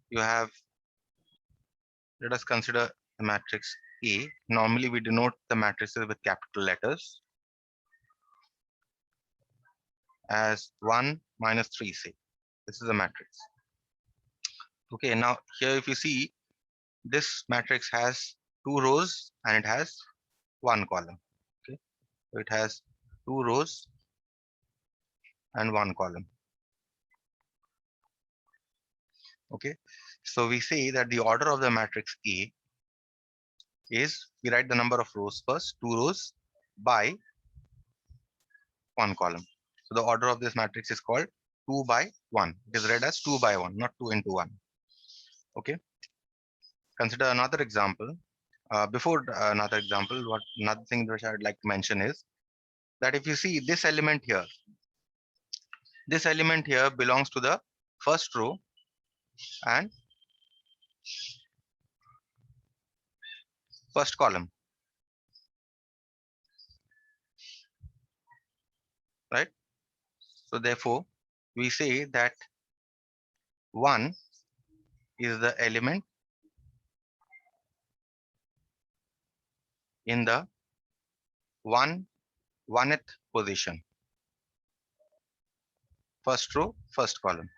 you have, let us consider the matrix A. Normally we denote the matrices with capital letters as 1 minus 3, say. This is a matrix. Okay, now here if you see, this matrix has 2 rows and it has 1 column. Okay, so it has 2 rows and 1 column. Okay, so we say that the order of the matrix A is, we write the number of rows first, 2 rows by 1 column. So the order of this matrix is called 2 by 1. It is read as 2 by 1, not 2 into 1. Okay. Consider another example. Before another example, what another thing which I would like to mention is that if you see this element here belongs to the first row and first column, right? So therefore, we say that 1 is the element in the 1th position, first row, first column,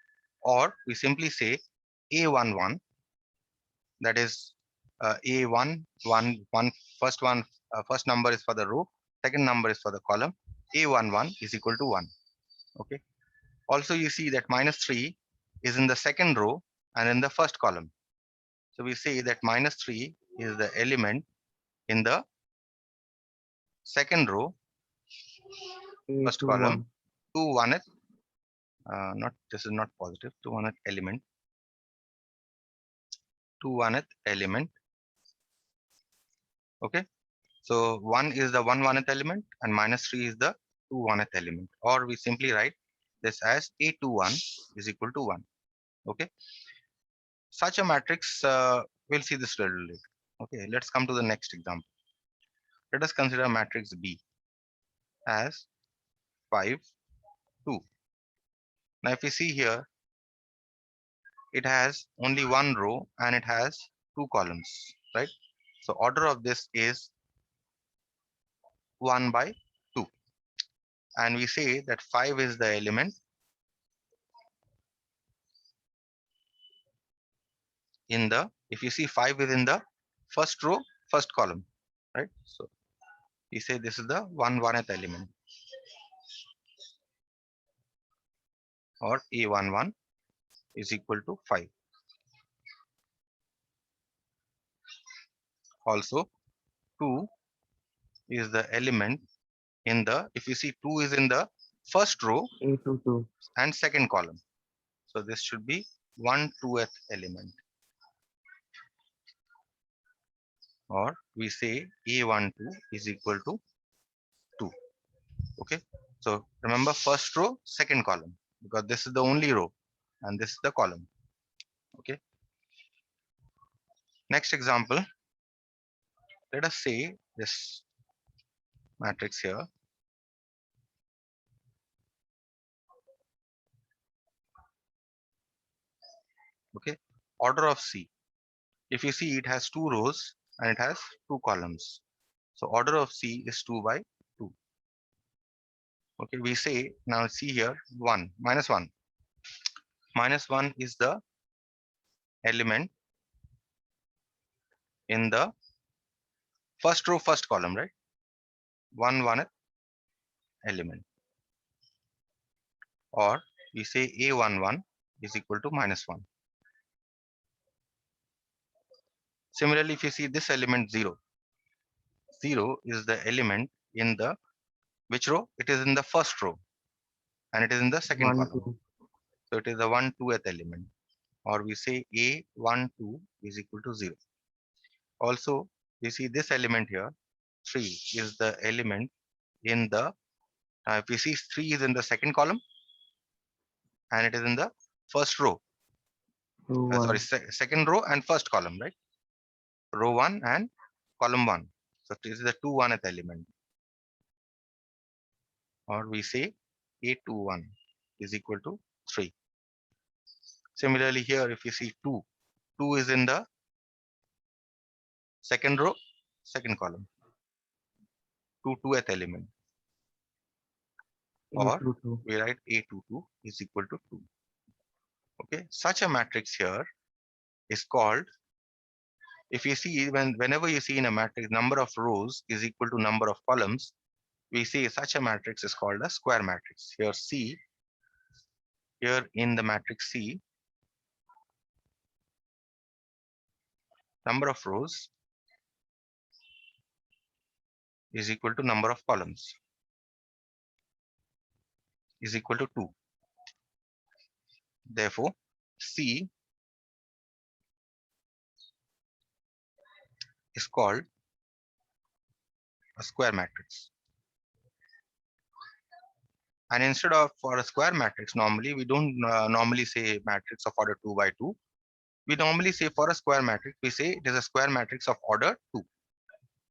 or we simply say A11, that is A1, 1, first number is for the row, second number is for the column. A11 is equal to 1. Okay. Also, you see that -3 is in the second row and in the first column. So we say that -3 is the element in the second row, first column, 821. 2 1th, not, this is not positive, 2 1th element, 2 1th element. Okay. So 1 is the 1 1th element and -3 is the 2 1th element. Or we simply write this as A21 is equal to 1. Okay. Such a matrix, we'll see this little later. Okay. Let's come to the next example. Let us consider matrix B as 5, 2. Now if you see here, it has only 1 row and it has 2 columns, right? So order of this is 1 by 2. And we say that 5 is the element in the, if you see 5 is in the first row, first column, right? So we say this is the 1/1th element, or A11 is equal to 5. Also 2 is the element in the, if you see 2 is in the first row 822. and second column. So this should be 1/2th element, or we say A12 is equal to 2. Okay. So remember, first row, second column, because this is the only row and this is the column. Okay. Next example, let us say this matrix here. Okay. Order of C. If you see, it has 2 rows and it has 2 columns. So order of C is 2 by 2. Okay. We say, now see here, 1, -1. -1 is the element in the first row, first column, right? 1/1th element. Or we say A11 is equal to -1. Similarly, if you see this element 0, 0 is the element in the which row? It is in the first row and it is in the second 1, column. 2. So it is the 1/2th element, or we say A12 is equal to 0. Also, you see this element here, 3 is the element in the, if you see 3 is in the second column and it is in the first row, 2, sorry, 1. second row and first column, right? Row 1 and column 1. So this is the 2/1th element, or we say A21 is equal to 3. Similarly here, if you see 2 2 is in the second row, second column. 2 2th element. Or 2. we write A22 is equal to 2. Okay, such a matrix here is called, if you see, whenever you see in a matrix number of rows is equal to number of columns, we say such a matrix is called a square matrix. Here C, here in the matrix C, number of rows is equal to number of columns is equal to 2. Therefore, C is called a square matrix. And instead of for a square matrix, normally we don't normally say matrix of order 2 by 2. We normally say for a square matrix, we say it is a square matrix of order 2.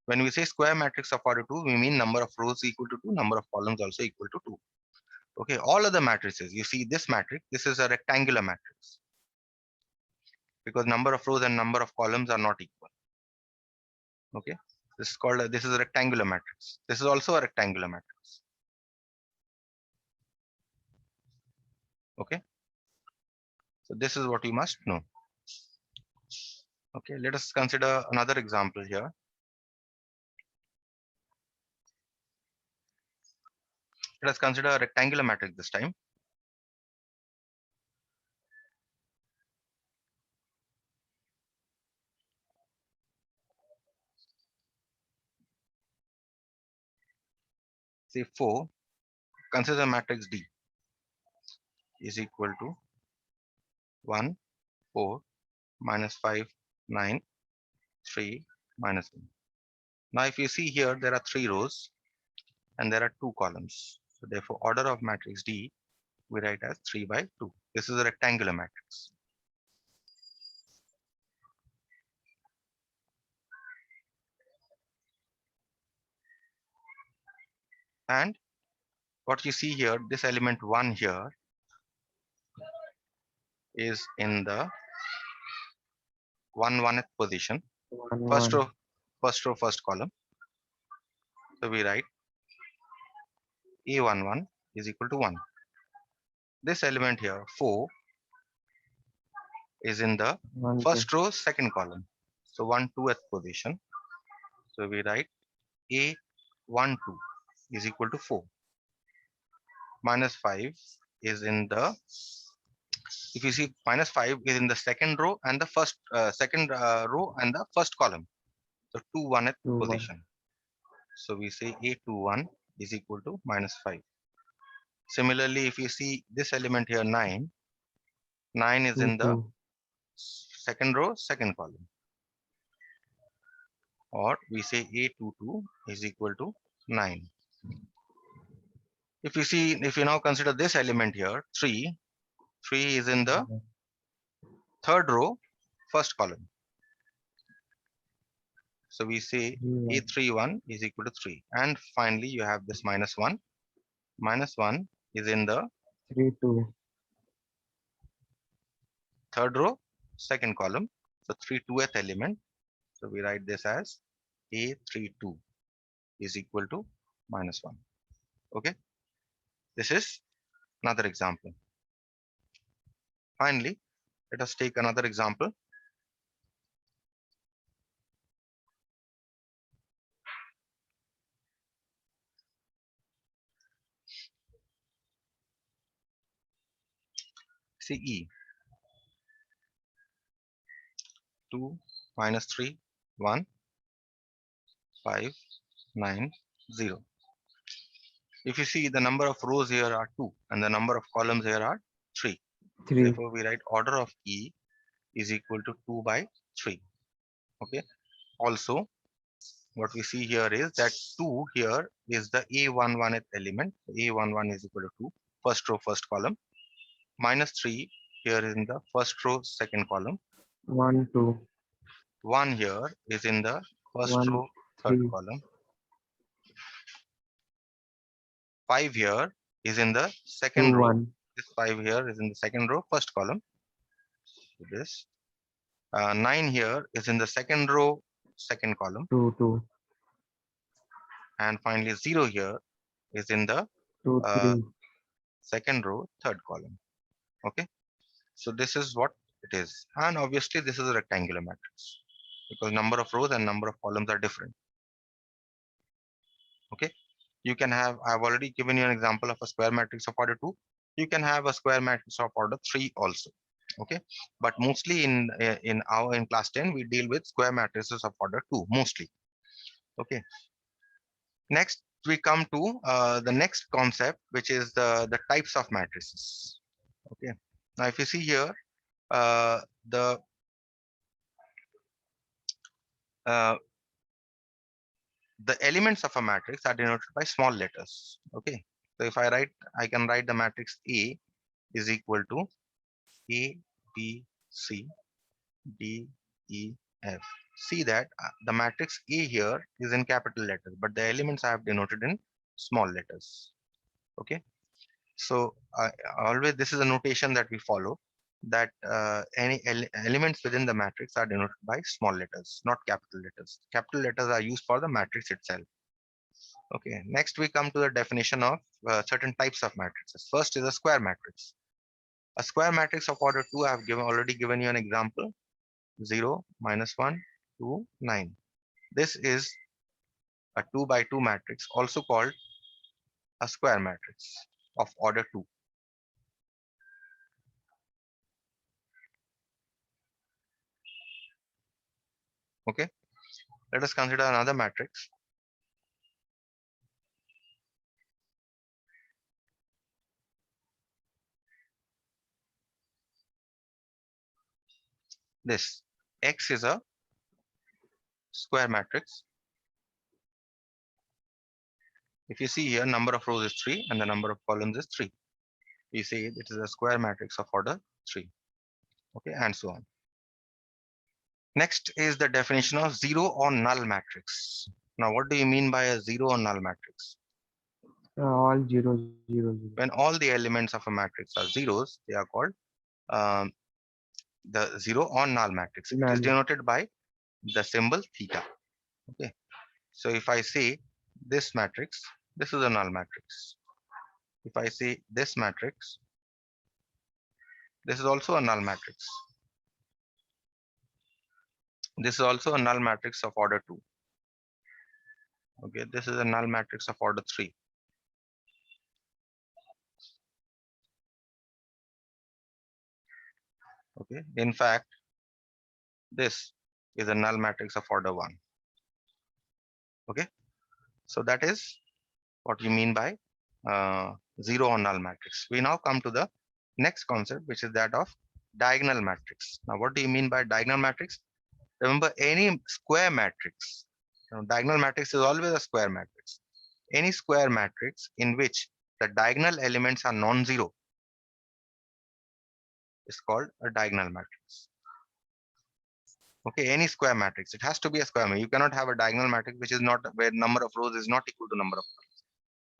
When we say square matrix of order 2, we mean number of rows equal to 2, number of columns also equal to 2. Okay, all other matrices, you see this matrix, this is a rectangular matrix because number of rows and number of columns are not equal. Okay, this is called this is a rectangular matrix. This is also a rectangular matrix. Okay, so this is what you must know. Okay, let us consider another example here. Let us consider a rectangular matrix this time. Say 4, consider matrix D is equal to 1, 4, minus 5, 9, 3, minus 1. Now, if you see here, there are 3 rows and there are 2 columns. So therefore, order of matrix D, we write as 3 by 2. This is a rectangular matrix. And what you see here, this element 1 here is in the 1th position. 1 First 1. row, first column. So we write A11 is equal to 1. This element here, 4, is in the 1 first row, second column. So 1 2th position. So we write A12 is equal to 4. Minus 5 is in the, if you see, minus 5 is in the second row and the second row and the first column. So 2 1th 2 1. position. So we say A21 is equal to minus 5. Similarly, if you see this element here, 9 is 2 in the 2. second row, second column. Or we say A22 is equal to 9. If you see, if you now consider this element here, 3 is in the third row, first column. So we say 3 1. A31 is equal to 3. And finally, you have this minus 1. Minus 1 is in the 3 2. third row, second column. So 3 2th element. So we write this as A32 is equal to minus 1. Okay. This is another example. Finally, let us take another example. CE 2 minus 3 1 5 9 0. If you see, the number of rows here are 2 and the number of columns here are 3. 3. Therefore, we write order of E is equal to 2 by 3. Okay. Also, what we see here is that 2 here is the A11th element. A11 is equal to 2, first row, first column. Minus 3 here is in the first row, second column. 1 2. 1 here is in the first 1 row, third 3. column. 5 here is in the 2 second row. 1. This 5 here is in the second row, first column. This 9 here is in the second row, second column, 2, 2, and finally 0 here is in the 2, uh, 3. second row, third column. Okay, so this is what it is, and obviously this is a rectangular matrix because number of rows and number of columns are different. Okay, you can have, I've already given you an example of a square matrix of order 2. You can have a square matrix of order 3 also. Okay, but mostly in class 10 we deal with square matrices of order 2 mostly. Okay, next we come to the next concept, which is the types of matrices. Okay, now if you see here, uh, the uh, the elements of a matrix are denoted by small letters. Okay, so if I can write the matrix A is equal to A, B, C, D, E, F. See that the matrix A here is in capital letters, but the elements I have denoted in small letters. Okay, so always this is a notation that we follow, that any elements within the matrix are denoted by small letters, not capital letters. Capital letters are used for the matrix itself. Okay, next we come to the definition of certain types of matrices. First is a square matrix. A square matrix of order 2, I have already given you an example, 0, -1, 2, 9. This is a 2 by 2 matrix, also called a square matrix of order 2. Okay, let us consider another matrix. This X is a square matrix. If you see here, number of rows is 3 and the number of columns is 3. We say it is a square matrix of order 3. Okay, and so on. Next is the definition of zero or null matrix. Now, what do you mean by a zero or null matrix? All 0, 0, 0. When all the elements of a matrix are zeros, they are called um, the zero or null matrix. It is Null. denoted by the symbol theta. Okay, so if I say this matrix, this is a null matrix. If I say this matrix, this is also a null matrix. This is also a null matrix of order 2. Okay, this is a null matrix of order 3. Okay, in fact, this is a null matrix of order 1. Okay, so that is what you mean by zero or null matrix. We now come to the next concept, which is that of diagonal matrix. Now, what do you mean by diagonal matrix? Remember, any square matrix, diagonal matrix is always a square matrix. Any square matrix in which the diagonal elements are non-zero is called a diagonal matrix. Okay, any square matrix, it has to be a square matrix. You cannot have a diagonal matrix which is not, where number of rows is not equal to number of columns.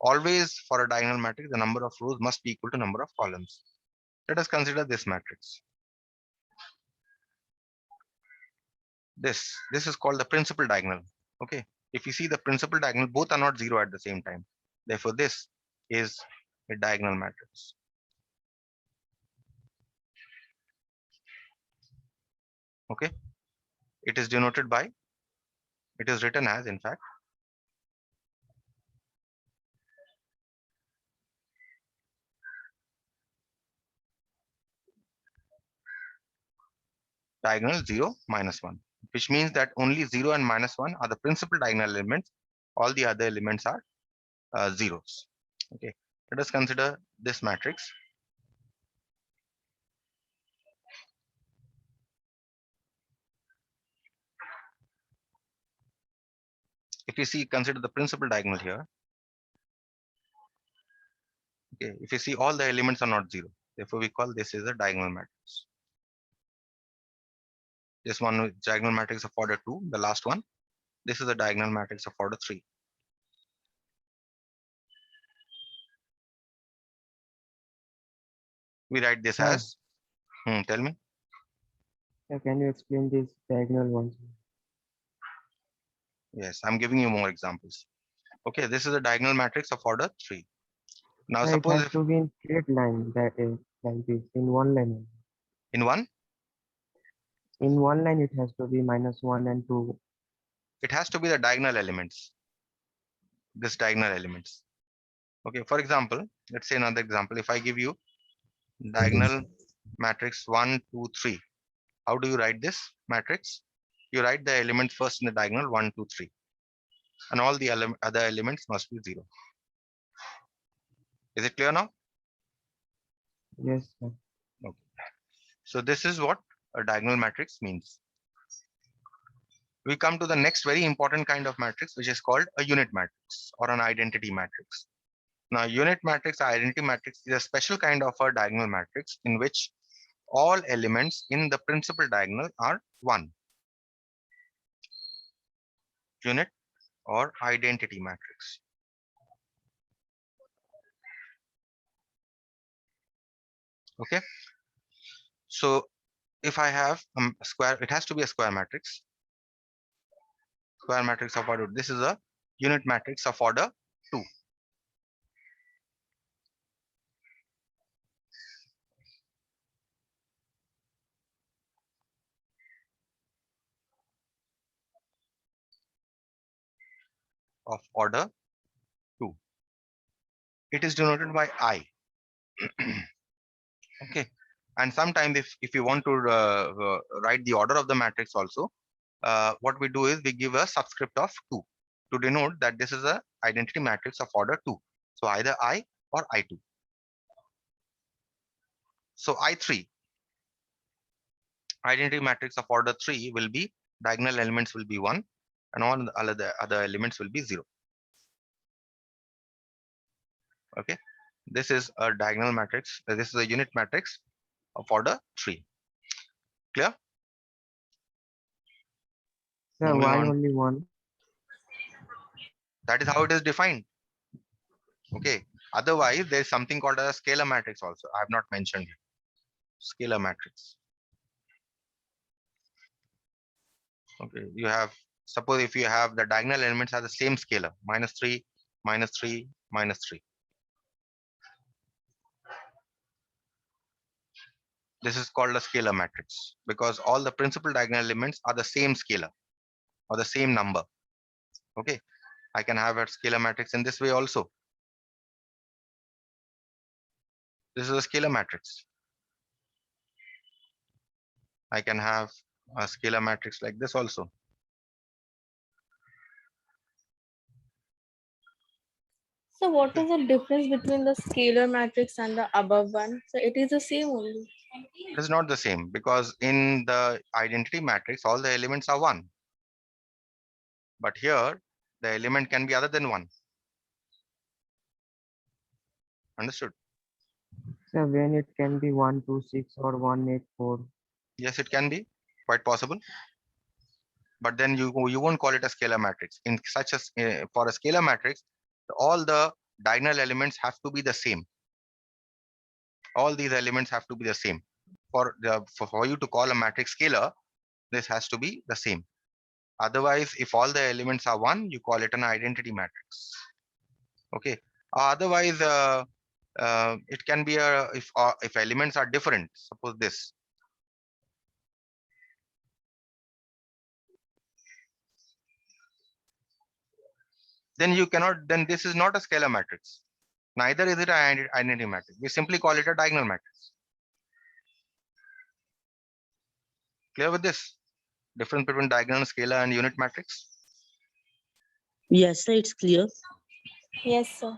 Always for a diagonal matrix, the number of rows must be equal to number of columns. Let us consider this matrix. This is called the principal diagonal. Okay, if you see the principal diagonal, both are not zero at the same time. Therefore, this is a diagonal matrix. Okay, it is denoted by, it is written as, in fact, diagonal 0, -1, which means that only 0 and -1 are the principal diagonal elements. All the other elements are zeros. Okay, let us consider this matrix. If you see, consider the principal diagonal here. Okay, if you see, all the elements are not zero. Therefore, we call this is a diagonal matrix. This one is diagonal matrix of order 2, the last one. This is a diagonal matrix of order 3. We write this Sir, as, tell me. Sir, can you explain this diagonal ones? Yes, I'm giving you more examples. Okay, this is a diagonal matrix of order 3. Now Sir, it suppose has if to be in straight line, that is like this, in one line. in one, In one line, it has to be -1 and 2. it has to be the diagonal elements, this diagonal elements. Okay, for example, let's say another example. If I give you diagonal matrix 1, 2, 3, how do you write this matrix? You write the elements first in the diagonal 1, 2, 3, and all the other elements must be 0. Is it clear now? Yes, sir. Okay. So this is what a diagonal matrix means. We come to the next very important kind of matrix, which is called a unit matrix or an identity matrix. Now, unit matrix, identity matrix is a special kind of a diagonal matrix in which all elements in the principal diagonal are 1. Unit or identity matrix. Okay. So if I have a square, it has to be a square matrix. Square matrix of order. This is a unit matrix of order 2. Of order 2. It is denoted by I. Okay. And sometimes if you want to write the order of the matrix also, what we do is we give a subscript of 2 to denote that this is a identity matrix of order 2. So either I or I2. So I3, identity matrix of order 3 will be diagonal elements will be 1 and all the other elements will be 0. Okay. This is a diagonal matrix. This is a unit matrix of order 3. Clear? Sir, Moving why on. only one? That is how it is defined. Okay. Otherwise, there is something called a scalar matrix also. I have not mentioned it. Scalar matrix. Okay. You have, suppose if you have the diagonal elements are the same scalar, -3, -3, -3. This is called a scalar matrix because all the principal diagonal elements are the same scalar or the same number. Okay. I can have a scalar matrix in this way also. This is a scalar matrix. I can have a scalar matrix like this also. So what is the difference between the scalar matrix and the above one? So it is the same only. It is not the same because in the identity matrix, all the elements are 1. But here, the element can be other than 1. Understood? Sir, when it can be 126 or 184. Yes, it can be quite possible. But then you won't call it a scalar matrix. In such a for a scalar matrix, all the diagonal elements have to be the same. All these elements have to be the same. For you to call a matrix scalar, this has to be the same. Otherwise, if all the elements are 1, you call it an identity matrix. Okay. Otherwise, it can be if elements are different. Suppose this. Then you cannot. Then this is not a scalar matrix. Neither is it an identity matrix. We simply call it a diagonal matrix. Clear with this? Difference between diagonal, scalar, and unit matrix. Yes, sir, it's clear. Yes, sir.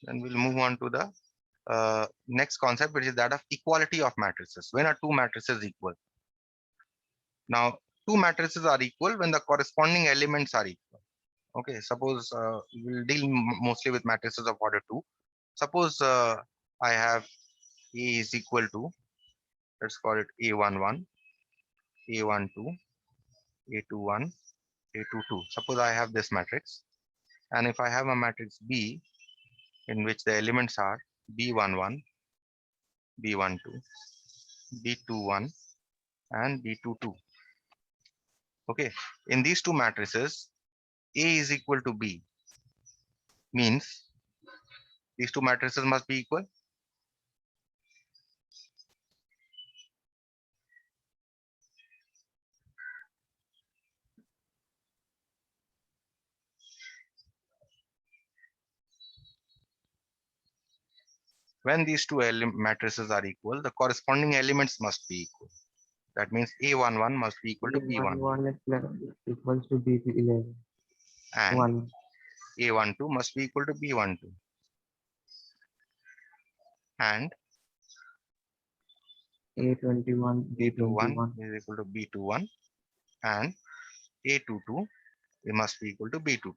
Then we'll move on to the next concept, which is that of equality of matrices. When are two matrices equal? Now, two matrices are equal when the corresponding elements are equal. Okay, suppose we'll deal mostly with matrices of order 2. Suppose I have A is equal to, let's call it A11, A12, A21, A22. Suppose I have this matrix, and if I have a matrix B in which the elements are B11, B12, B21 and B22. Okay, in these two matrices, A is equal to B means these two matrices must be equal. When these two matrices are equal, the corresponding elements must be equal. That means A11 must be equal to B1 B11 is equals to B11. and 1. A12 must be equal to B12 and A21, B21 B21. is equal to B21 and A22 it must be equal to B22.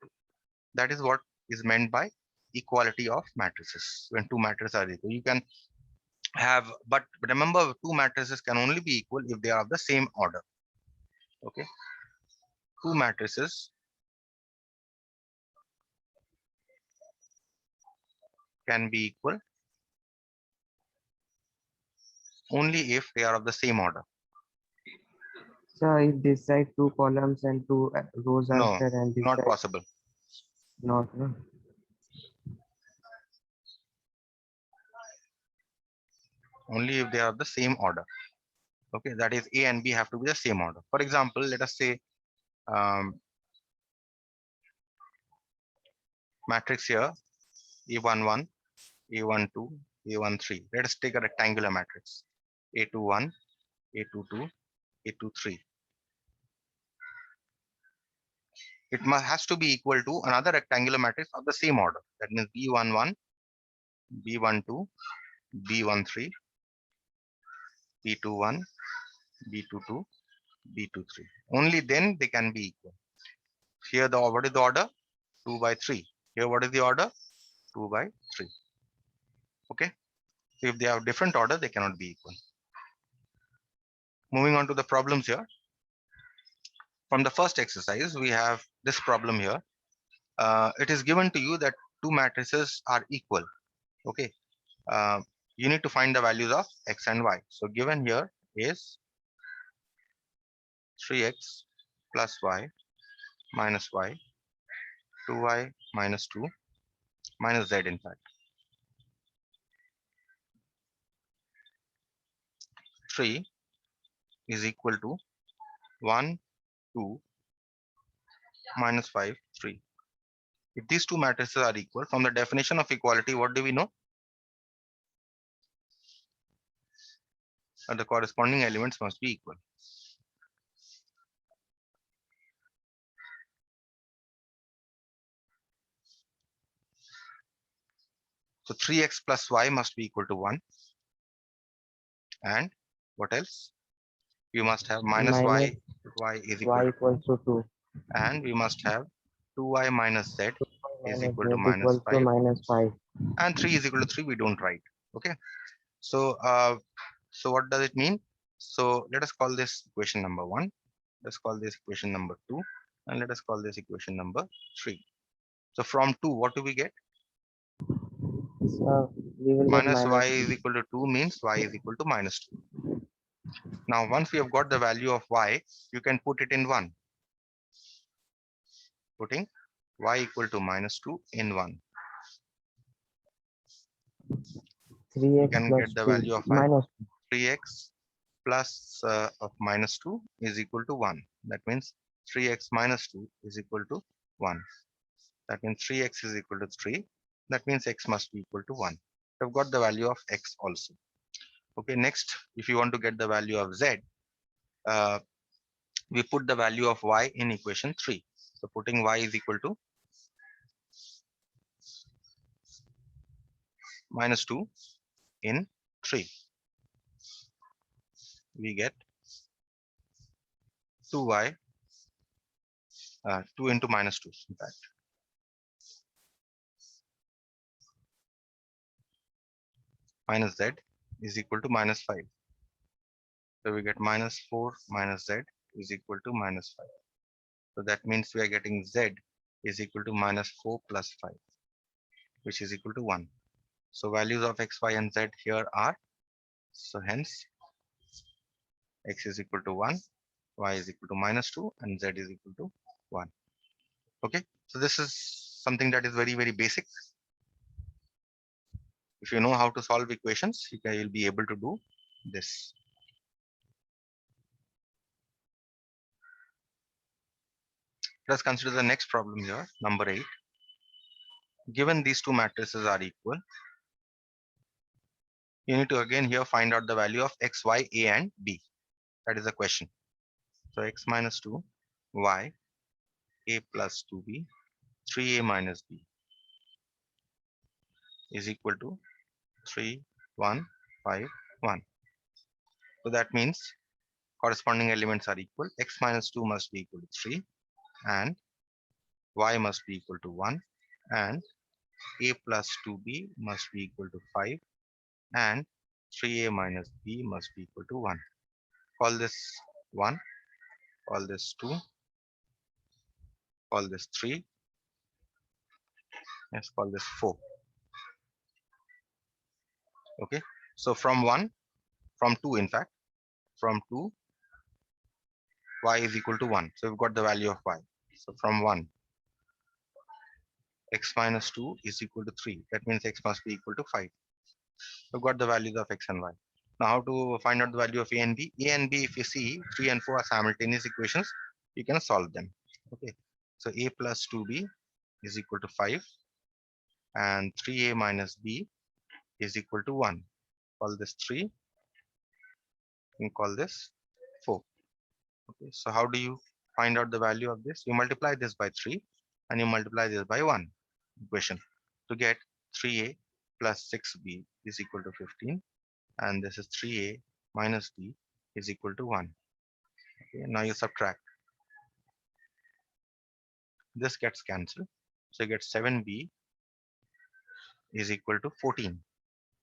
That is what is meant by equality of matrices. When two matrices are equal, you can have, but remember, two matrices can only be equal if they are of the same order. Okay, two matrices can be equal only if they are of the same order. So if this side 2 columns and 2 rows are No, there and this not side possible. not, no? Only if they are of the same order. Okay, that is A and B have to be the same order. For example, let us say matrix here A11, A12, A13. Let us take a rectangular matrix A21, A22, A23. It has to be equal to another rectangular matrix of the same order. That means B11, B12, B13, B21, B22, B23. Only then they can be equal. Here what is the order? 2 by 3. Here what is the order? 2 by 3. Okay. So if they have different order, they cannot be equal. Moving on to the problems here. From the first exercise, we have this problem here. It is given to you that two matrices are equal. Okay. You need to find the values of x and y. So given here is 3x plus y minus y, 2y minus 2 minus z in fact. 3 is equal to 1, 2, minus 5, 3. If these two matrices are equal, from the definition of equality, what do we know? That the corresponding elements must be equal. So 3x plus y must be equal to 1. And what else? We must have minus Minus y is equal y to, equals to 2. and we must have 2y minus z is Minus equal z to minus equals to 5. minus 5. And 3 is equal to 3, we don't write. Okay. So, so what does it mean? So let us call this equation number 1. Let's call this equation number 2. And let us call this equation number 3. So from 2, what do we get? So we will get Minus y is 2. equal to 2 means y is equal to minus 2. Now, once we have got the value of y, you can put it in 1. Putting y equal to minus 2 in 1. 3x You can plus get the 2 value of y. minus 3x plus of minus 2 is equal to 1. That means 3x minus 2 is equal to 1. That means 3x is equal to 3. That means x must be equal to 1. We've got the value of x also. Okay, next, if you want to get the value of z, we put the value of y in equation 3. So putting y is equal to minus 2 in 3. We get 2y, 2 into minus 2 in fact. Minus z is equal to minus 5. So we get minus 4 minus z is equal to minus 5. So that means we are getting z is equal to minus 4 plus 5, which is equal to 1. So values of x, y, and z here are, so hence X is equal to 1, Y is equal to -2, and Z is equal to 1. Okay, so this is something that is very, very basic. If you know how to solve equations, you'll be able to do this. Let's consider the next problem here, number 8. Given these two matrices are equal, you need to again here find out the value of x, y, a, and b. That is the question. So x minus 2, y, a plus 2b, 3a minus b is equal to 3, 1, 5, 1. So that means corresponding elements are equal. X minus 2 must be equal to 3, and y must be equal to 1, and a plus 2b must be equal to 5, and 3a minus b must be equal to 1. Call this 1, call this 2, call this 3, let's call this 4. Okay, so from 2 in fact, from 2, y is equal to 1. So we've got the value of y. So from 1, x minus 2 is equal to 3. That means x must be equal to 5. We've got the values of x and y. Now how to find out the value of a and b? A and b, if you see 3 and 4 are simultaneous equations, you can solve them. Okay, so a plus 2b is equal to 5, and 3a minus b is equal to 1. Call this 3 and call this 4. Okay, so how do you find out the value of this? You multiply this by 3 and you multiply this by 1 equation to get 3a plus 6b is equal to 15, and this is 3a minus b is equal to 1. Okay, now you subtract. This gets cancelled. So you get 7b is equal to 14.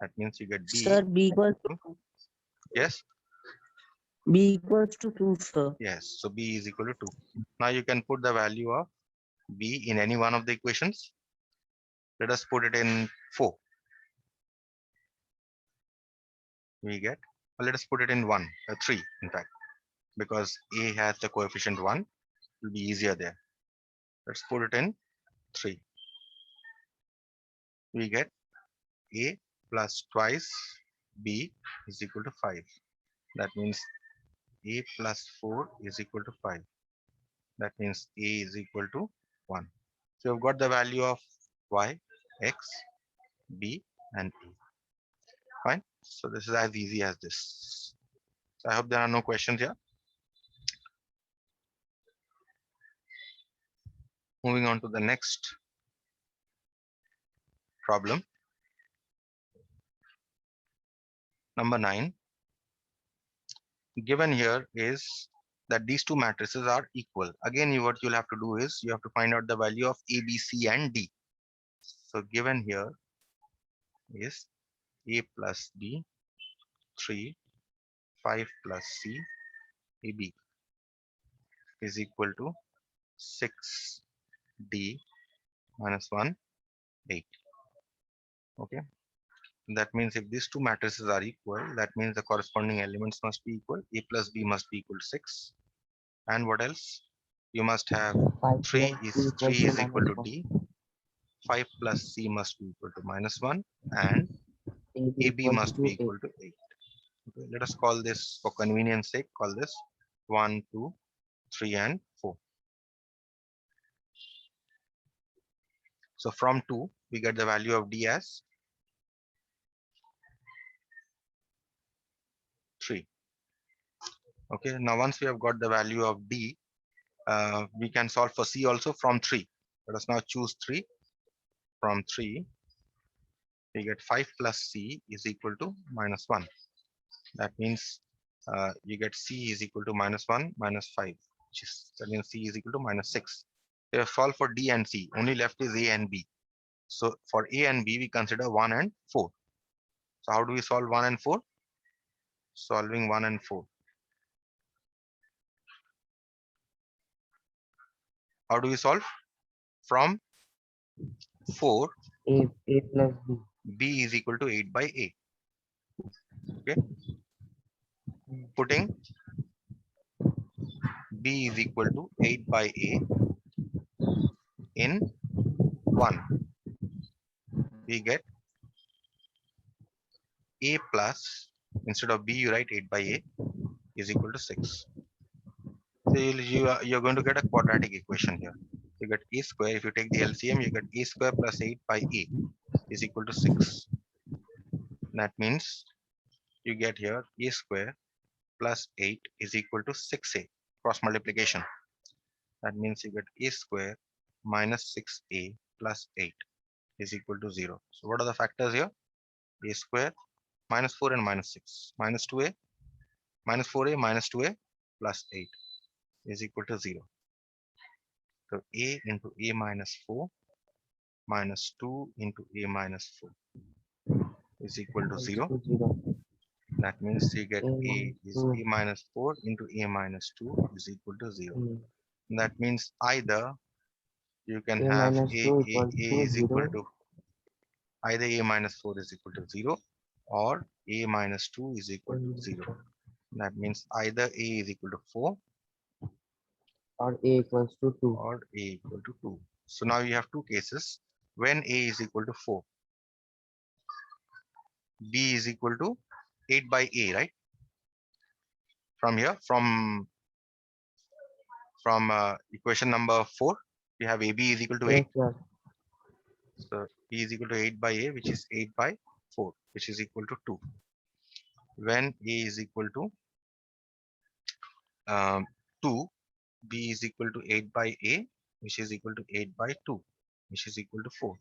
That means you get b. Sir, B equals to Yes, B equals to 2, sir. yes. So b is equal to 2. Now you can put the value of b in any one of the equations. Let us put it in 4. We get, let us put it in 3 in fact, because a has the coefficient 1. It will be easier there. Let's put it in 3. We get a plus twice b is equal to 5. That means a plus 4 is equal to 5. That means a is equal to 1. So we've got the value of y, x, b, and a. Fine. So this is as easy as this. So I hope there are no questions here. Moving on to the next problem. Number 9. Given here is that these two matrices are equal. Again, what you'll have to do is you have to find out the value of a, b, c, and d. So given here is a plus b, 3, 5 plus c, ab is equal to 6d minus 1, 8. Okay. That means if these two matrices are equal, that means the corresponding elements must be equal. A plus b must be equal to 6. And what else? You must have 5 3 plus is equal to -1. d. 5 plus c must be equal to -1, and ab must be equal to 8. Okay, let us call this, for convenience sake, call this 1, 2, 3, and 4. So from 2, we get the value of d as 3. Okay, now once we have got the value of d, we can solve for c also from 3. Let us now choose 3. From 3, we get 5 plus c is equal to -1. That means you get c is equal to -1 minus 5, which is, that means c is equal to -6. We have solved for d and c. Only left is a and b. So for a and b, we consider 1 and 4. So how do we solve 1 and 4? Solving 1 and 4. How do we solve? From 4, A plus b. b is equal to 8 by a. Okay. Putting B is equal to 8 by A in 1. We get A plus, instead of B you write 8 by A is equal to 6. So you're going to get a quadratic equation here. You get A square. If you take the LCM, you get A square plus 8 by A is equal to 6. That means you get here A square plus 8 is equal to 6A, cross multiplication. That means you get A square minus 6A plus 8 is equal to 0. So what are the factors here? A square minus 4 and minus 6, minus 2A, minus 4A minus 2A plus 8 is equal to 0. So A into A minus 4 minus 2 into A minus 4 is equal to 0. to 0. That means you get A A minus is 2. A minus 4 into A minus 2 is equal to 0. Hmm. That means either you can A have minus 2 equals A to is equal 0. to either A minus 4 is equal to 0 or A minus 2 is equal to 0. That means either A is equal to 4 Or A equals to 2. or A equal to 2. So now you have two cases. When A is equal to 4, B is equal to 8 by A, right? From here, from equation number 4, we have AB is equal to 8. Yes, sir. So B is equal to 8 by A, which is 8 by 4, which is equal to 2. When A is equal to 2, B is equal to 8 by A, which is equal to 8 by 2, which is equal to 4.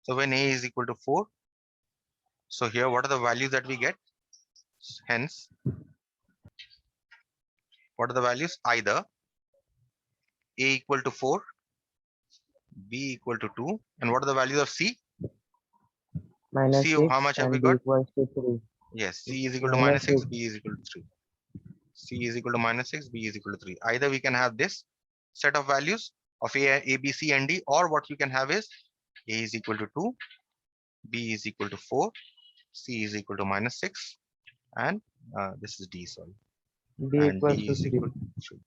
So when A is equal to 4, so here what are the values that we get? Hence, what are the values? Either A equal to 4, B equal to 2, and what are the values of C? Minus C, 6 how much have we and B got? equals to 3. Yes, C is equal to Minus minus 6, 6. B is equal to 3. C is equal to minus 6, B is equal to 3. Either we can have this set of values of A, B, C, and D, or what you can have is A is equal to 2, B is equal to 4, C is equal to minus 6, and this is D, sorry, B and equals D to is 3. equal to 3.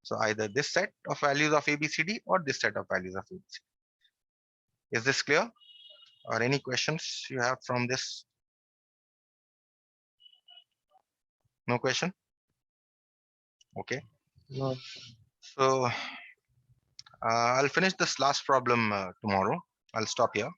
So either this set of values of A, B, C, D, or this set of values of A, B, C. Is this clear? Or any questions you have from this? No question? Okay. No. So I'll finish this last problem tomorrow. I'll stop here.